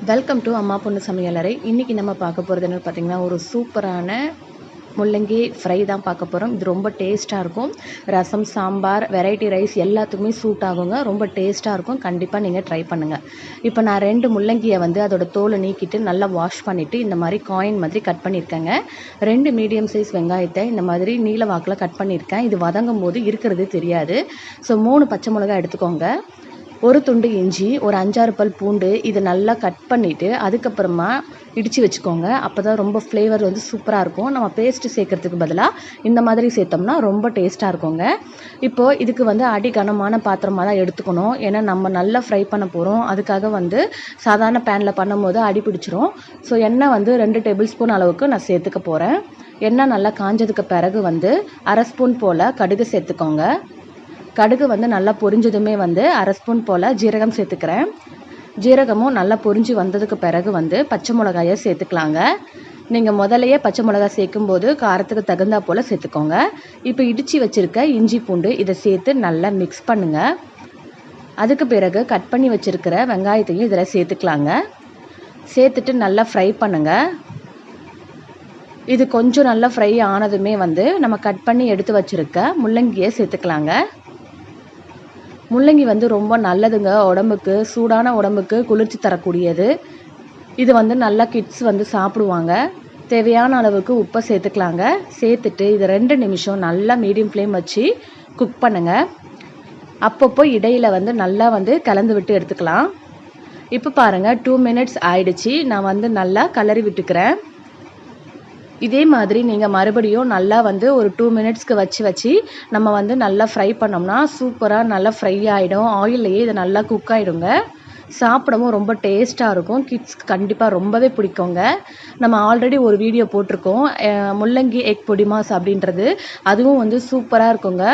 Welcome to அம்மா பொண்ணு சமையலறை. இன்றைக்கி நம்ம பார்க்க போகிறது என்னென்னு பார்த்தீங்கன்னா, ஒரு சூப்பரான முள்ளங்கி ஃப்ரை தான் பார்க்க போகிறோம். இது ரொம்ப டேஸ்ட்டாக இருக்கும். ரசம், சாம்பார், வெரைட்டி ரைஸ் எல்லாத்துக்குமே சூட் ஆகுங்க. ரொம்ப டேஸ்ட்டாக இருக்கும். கண்டிப்பாக நீங்கள் ட்ரை பண்ணுங்கள். இப்போ நான் 2 முள்ளங்கியை அதோட தோலை நீக்கிட்டு நல்லா வாஷ் பண்ணிவிட்டு இந்த மாதிரி காயின் மாதிரி கட் பண்ணியிருக்கேங்க. 2 மீடியம் சைஸ் வெங்காயத்தை இந்த மாதிரி நீல வாக்கில் கட் பண்ணியிருக்கேன். இது வதங்கும் போது இருக்கிறது தெரியாது. ஸோ 3 பச்சை மிளகாய் எடுத்துக்கோங்க. ஒரு துண்டு இஞ்சி, ஒரு 5-6 பல் பூண்டு, இதை நல்லா கட் பண்ணிவிட்டு அதுக்கப்புறமா இடித்து வச்சுக்கோங்க. அப்போ தான் ரொம்ப ஃப்ளேவர் சூப்பராக இருக்கும். நம்ம பேஸ்ட்டு சேர்க்குறதுக்கு பதிலாக இந்த மாதிரி சேர்த்தோம்னா ரொம்ப டேஸ்ட்டாக இருக்குங்க. இப்போது இதுக்கு அடி கனமான பாத்திரமாக தான் எடுத்துக்கணும். ஏன்னா நம்ம நல்லா ஃப்ரை பண்ண போகிறோம். அதுக்காக சாதாரண பேனில் பண்ணும்போது அடி பிடிச்சிரும். ஸோ எண்ணெய் 2 டேபிள் ஸ்பூன் அளவுக்கு நான் சேர்த்துக்க போகிறேன். எண்ணெய் நல்லா காஞ்சதுக்கு பிறகு 1/2 ஸ்பூன் போல் கடுகு சேர்த்துக்கோங்க. கடுகு நல்லா பொரிஞ்சதுமே 1/2 ஸ்பூன் போல் ஜீரகம் சேர்த்துக்கிறேன். ஜீரகமும் நல்லா பொரிஞ்சு வந்ததுக்கு பிறகு பச்சை மிளகாயை சேர்த்துக்கலாங்க. நீங்கள் முதலையே பச்சை மிளகாய் சேர்க்கும்போது காரத்துக்கு தகுந்தா போல் சேர்த்துக்கோங்க. இப்போ இடித்து வச்சுருக்க இஞ்சி பூண்டு இதை சேர்த்து நல்லா மிக்ஸ் பண்ணுங்கள். அதுக்கு பிறகு கட் பண்ணி வச்சுருக்கிற வெங்காயத்தையும் இதில் சேர்த்துக்கலாங்க. சேர்த்துட்டு நல்லா ஃப்ரை பண்ணுங்கள். இது கொஞ்சம் நல்லா ஃப்ரை ஆனதுமே நம்ம கட் பண்ணி எடுத்து வச்சுருக்க முள்ளங்கியை சேர்த்துக்கலாங்க. முள்ளங்கி ரொம்ப நல்லதுங்க உடம்புக்கு. சூடான உடம்புக்கு குளிர்ச்சி தரக்கூடியது. இது நல்லா கிட்ஸ் சாப்பிடுவாங்க. தேவையான அளவுக்கு உப்பை சேர்த்துக்கலாங்க. சேர்த்துட்டு இது 2 நிமிஷம் நல்லா மீடியம் ஃப்ளேம் வச்சு குக் பண்ணுங்கள். அப்பப்போ இடையில் நல்லா கலந்து விட்டு எடுத்துக்கலாம். இப்போ பாருங்கள் 2 மினிட்ஸ் ஆயிடுச்சு. நான் நல்லா கலரி விட்டுக்கிறேன். இதே மாதிரி நீங்கள் மறுபடியும் நல்லா ஒரு 2 மினிட்ஸ்க்கு வச்சு நம்ம நல்லா ஃப்ரை பண்ணோம்னா சூப்பராக நல்லா ஃப்ரை ஆகிடும். ஆயில்லையே இது நல்லா குக் ஆகிடுங்க. சாப்பிடவும் ரொம்ப டேஸ்ட்டாக இருக்கும். கிட்ஸ்க்கு கண்டிப்பாக ரொம்பவே பிடிக்குங்க. நம்ம ஆல்ரெடி ஒரு வீடியோ போட்டிருக்கோம், முள்ளங்கி எக் பொடிமாஸ் அப்படின்றது. அதுவும் சூப்பராக இருக்குங்க.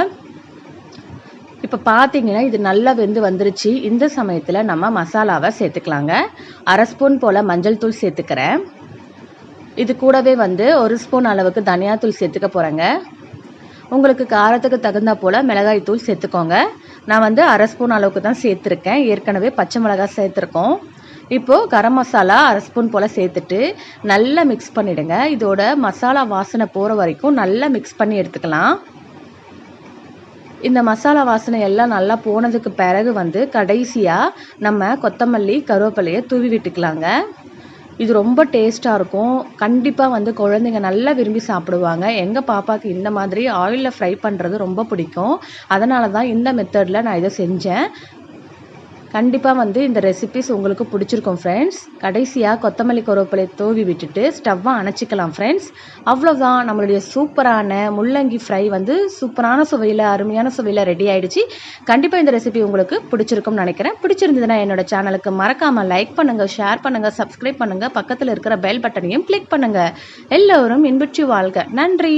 இப்போ பார்த்தீங்கன்னா இது நல்லா வந்துருச்சு. இந்த சமயத்தில் நம்ம மசாலாவை சேர்த்துக்கலாங்க. 1/2 ஸ்பூன் போல் மஞ்சள் தூள் சேர்த்துக்கிறேன். இது கூடவே 1 ஸ்பூன் அளவுக்கு தனியாத்தூள் சேர்த்துக்க போகிறேங்க. உங்களுக்கு காரத்துக்கு தகுந்தா போல் மிளகாய் தூள் சேர்த்துக்கோங்க. நான் 1/2 ஸ்பூன் அளவுக்கு தான் சேர்த்துருக்கேன். ஏற்கனவே பச்சை மிளகாய் சேர்த்துருக்கோம். இப்போது கரம் மசாலா 1/2 ஸ்பூன் போல் சேர்த்துட்டு நல்லா மிக்ஸ் பண்ணிவிடுங்க. இதோட மசாலா வாசனை போகிற வரைக்கும் நல்லா மிக்ஸ் பண்ணி எடுத்துக்கலாம். இந்த மசாலா வாசனை எல்லாம் நல்லா போனதுக்கு பிறகு கடைசியாக நம்ம கொத்தமல்லி, கருவேப்பிலையை தூவி விட்டுக்கலாங்க. இது ரொம்ப டேஸ்ட்டாக இருக்கும். கண்டிப்பாக குழந்தைங்க நல்லா விரும்பி சாப்பிடுவாங்க. எங்கள் பாப்பாவுக்கு இந்த மாதிரி ஆயிலில் ஃப்ரை பண்ணுறது ரொம்ப பிடிக்கும். அதனால தான் இந்த மெத்தடில் நான் இதை செஞ்சேன். கண்டிப்பாக இந்த ரெசிபிஸ் உங்களுக்கு பிடிச்சிருக்கும் ஃப்ரெண்ட்ஸ். கடைசியாக கொத்தமல்லி, கருவேப்பிலை தூவி விட்டுட்டு ஸ்டவ்வை அணைச்சிக்கலாம் ஃப்ரெண்ட்ஸ். அவ்வளோதான், நம்மளுடைய சூப்பரான முள்ளங்கி ஃப்ரை சூப்பரான சுவையில், அருமையான சுவையில் ரெடி ஆகிடுச்சு. கண்டிப்பாக இந்த ரெசிபி உங்களுக்கு பிடிச்சிருக்கும்னு நினைக்கிறேன். பிடிச்சிருந்ததுன்னா என்னோட சேனலுக்கு மறக்காமல் லைக் பண்ணுங்கள், ஷேர் பண்ணுங்கள், சப்ஸ்கிரைப் பண்ணுங்கள். பக்கத்தில் இருக்கிற பெல் பட்டனையும் கிளிக் பண்ணுங்கள். எல்லோரும் இன்புற்று வாழ்க. நன்றி.